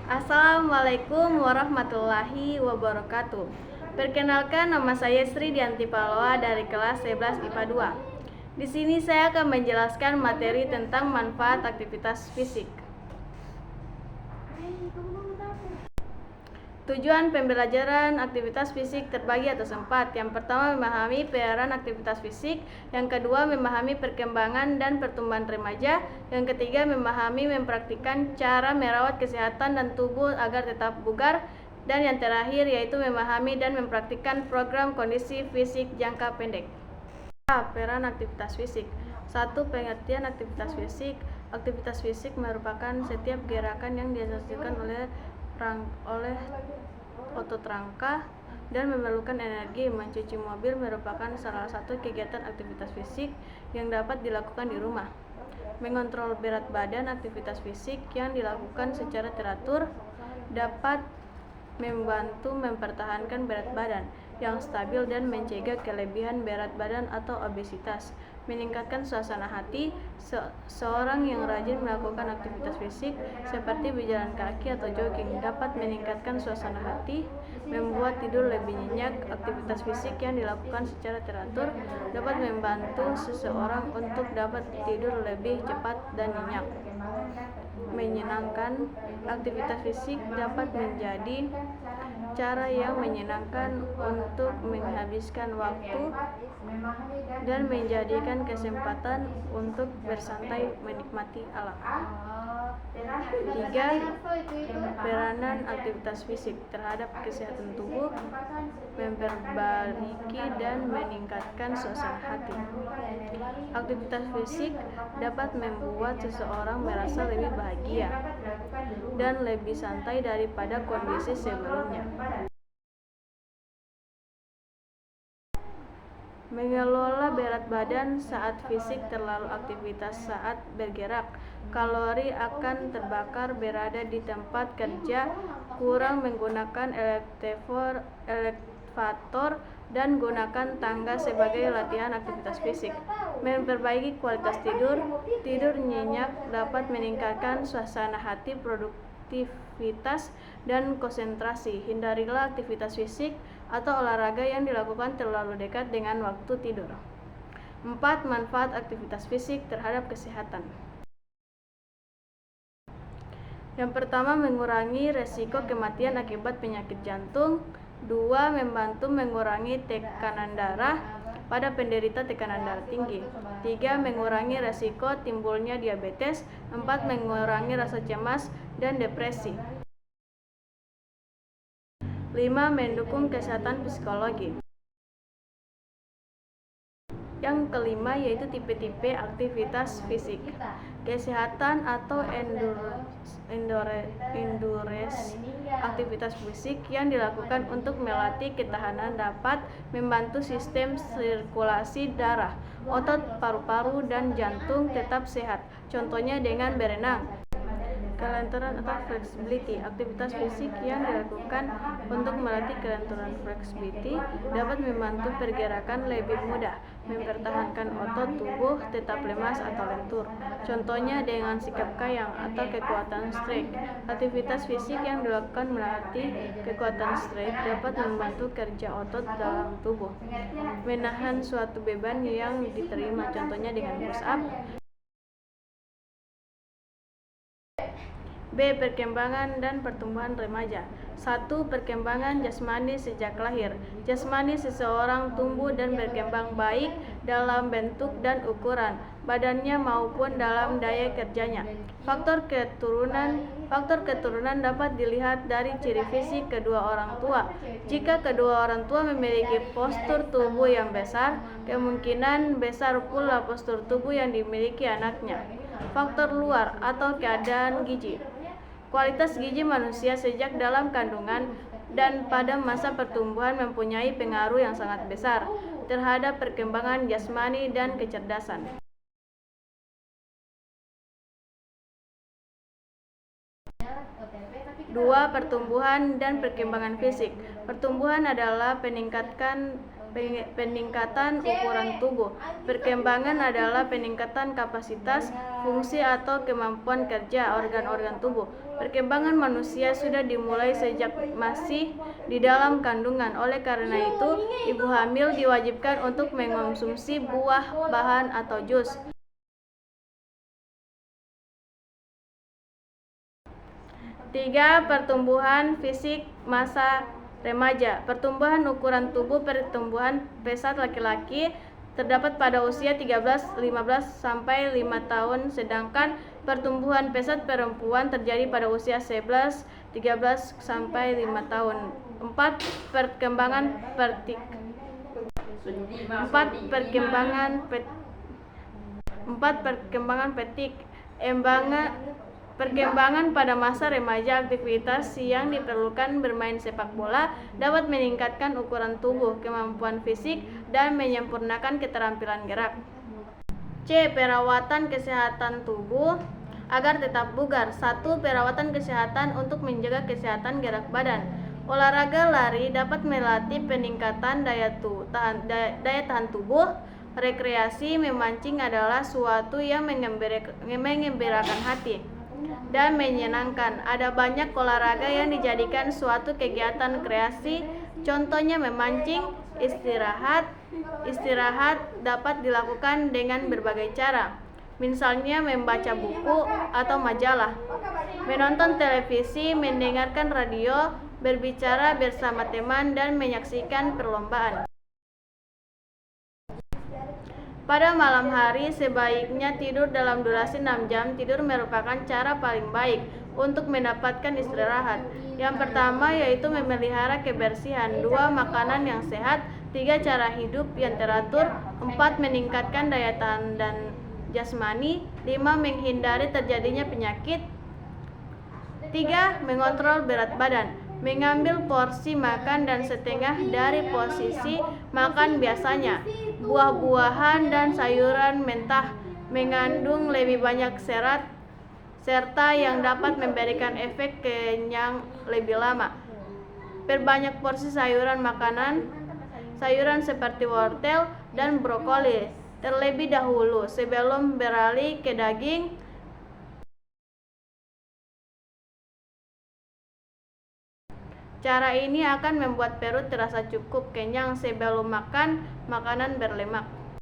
Assalamualaikum warahmatullahi wabarakatuh. Perkenalkan, nama saya Sri Dianti Paloa dari kelas 11 IPA 2. Di sini saya akan menjelaskan materi tentang manfaat aktivitas fisik. Tujuan pembelajaran aktivitas fisik terbagi atas 4. Yang pertama, memahami peranan aktivitas fisik. Yang kedua, memahami perkembangan dan pertumbuhan remaja. Yang ketiga, memahami mempraktikkan cara merawat kesehatan dan tubuh agar tetap bugar. Dan yang terakhir yaitu memahami dan mempraktikkan program kondisi fisik jangka pendek. Peran aktivitas fisik. 1. Pengertian aktivitas fisik. Aktivitas fisik merupakan setiap gerakan yang dihasilkan oleh otot rangka dan memerlukan energi. Mencuci mobil merupakan salah satu kegiatan aktivitas fisik yang dapat dilakukan di rumah. Mengontrol berat badan. Aktivitas fisik yang dilakukan secara teratur dapat membantu mempertahankan berat badan yang stabil dan mencegah kelebihan berat badan atau obesitas. Meningkatkan suasana hati. Seorang yang rajin melakukan aktivitas fisik seperti berjalan kaki atau jogging dapat meningkatkan suasana hati, membuat tidur lebih nyenyak. Aktivitas fisik yang dilakukan secara teratur dapat membantu seseorang untuk dapat tidur lebih cepat dan nyenyak. Menyenangkan. Aktivitas fisik dapat menjadi cara yang menyenangkan untuk menghabiskan waktu dan menjadikan kesempatan untuk bersantai menikmati alam. 3. Peranan aktivitas fisik terhadap kesehatan tubuh, memperbaiki dan meningkatkan suasana hati. Aktivitas fisik dapat membuat seseorang merasa lebih bahagia dan lebih santai daripada kondisi sebelumnya. Mengelola berat badan saat fisik terlalu aktivitas saat bergerak. Kalori akan terbakar berada di tempat kerja, kurang menggunakan elevator dan gunakan tangga sebagai latihan aktivitas fisik. Memperbaiki kualitas tidur. Tidur nyenyak dapat meningkatkan suasana hati, produktivitas, dan konsentrasi. Hindarilah aktivitas fisik atau olahraga yang dilakukan terlalu dekat dengan waktu tidur. 4. Manfaat aktivitas fisik terhadap kesehatan. Yang pertama, mengurangi resiko kematian akibat penyakit jantung. 2. Membantu mengurangi tekanan darah pada penderita tekanan darah tinggi. 3. Mengurangi resiko timbulnya diabetes. 4. Mengurangi rasa cemas dan depresi. 5. Mendukung kesehatan psikologi. Yang kelima yaitu tipe-tipe aktivitas fisik. Kesehatan atau endurance aktivitas fisik yang dilakukan untuk melatih ketahanan dapat membantu sistem sirkulasi darah, otot paru-paru, dan jantung tetap sehat. Contohnya dengan berenang. Kelenturan atau flexibility. Aktivitas fisik yang dilakukan untuk melatih kelenturan flexibility dapat membantu pergerakan lebih mudah, mempertahankan otot tubuh tetap lemas atau lentur. Contohnya dengan sikap kayang atau kekuatan strike. Aktivitas fisik yang dilakukan melatih kekuatan strike dapat membantu kerja otot dalam tubuh. Menahan suatu beban yang diterima, contohnya dengan push up. B. Perkembangan dan pertumbuhan remaja. 1. Perkembangan jasmani sejak lahir. Jasmani seseorang tumbuh dan berkembang baik dalam bentuk dan ukuran badannya maupun dalam daya kerjanya. Faktor keturunan dapat dilihat dari ciri fisik kedua orang tua. Jika kedua orang tua memiliki postur tubuh yang besar, kemungkinan besar pula postur tubuh yang dimiliki anaknya. Faktor luar atau keadaan gizi. Kualitas gizi manusia sejak dalam kandungan dan pada masa pertumbuhan mempunyai pengaruh yang sangat besar terhadap perkembangan jasmani dan kecerdasan. 2. Pertumbuhan dan perkembangan fisik. Pertumbuhan adalah peningkatan ukuran tubuh. Perkembangan adalah peningkatan kapasitas, fungsi atau kemampuan kerja organ-organ tubuh. Perkembangan manusia sudah dimulai sejak masih di dalam kandungan. Oleh karena itu, ibu hamil diwajibkan untuk mengonsumsi buah, bahan, atau jus. 3. Pertumbuhan fisik masa remaja. Pertumbuhan ukuran tubuh pertumbuhan pesat laki-laki terdapat pada usia 13-15 sampai 5 tahun, sedangkan pertumbuhan pesat perempuan terjadi pada usia 11-13 sampai 5 tahun. 4. Perkembangan petik. Perkembangan pada masa remaja, aktivitas yang diperlukan bermain sepak bola dapat meningkatkan ukuran tubuh, kemampuan fisik, dan menyempurnakan keterampilan gerak. C. Perawatan kesehatan tubuh agar tetap bugar. 1. Perawatan kesehatan untuk menjaga kesehatan gerak badan. Olahraga lari dapat melatih peningkatan daya tahan tubuh. Rekreasi memancing adalah suatu yang mengembirakan hati dan menyenangkan. Ada banyak olahraga yang dijadikan suatu kegiatan kreasi, contohnya memancing. Istirahat dapat dilakukan dengan berbagai cara, misalnya membaca buku atau majalah, menonton televisi, mendengarkan radio, berbicara bersama teman, dan menyaksikan perlombaan. Pada malam hari, sebaiknya tidur dalam durasi 6 jam. Tidur merupakan cara paling baik untuk mendapatkan istirahat. Yang pertama yaitu memelihara kebersihan. 2. Makanan yang sehat. 3. Cara hidup yang teratur. 4. Meningkatkan daya tahan dan jasmani. 5. Menghindari terjadinya penyakit. 3. Mengontrol berat badan. Mengambil porsi makan dan setengah dari posisi makan biasanya. Buah-buahan dan sayuran mentah mengandung lebih banyak serat serta yang dapat memberikan efek kenyang lebih lama. Perbanyak porsi sayuran seperti wortel dan brokoli terlebih dahulu sebelum beralih ke daging. Cara ini akan membuat perut terasa cukup kenyang sebelum makan makanan berlemak.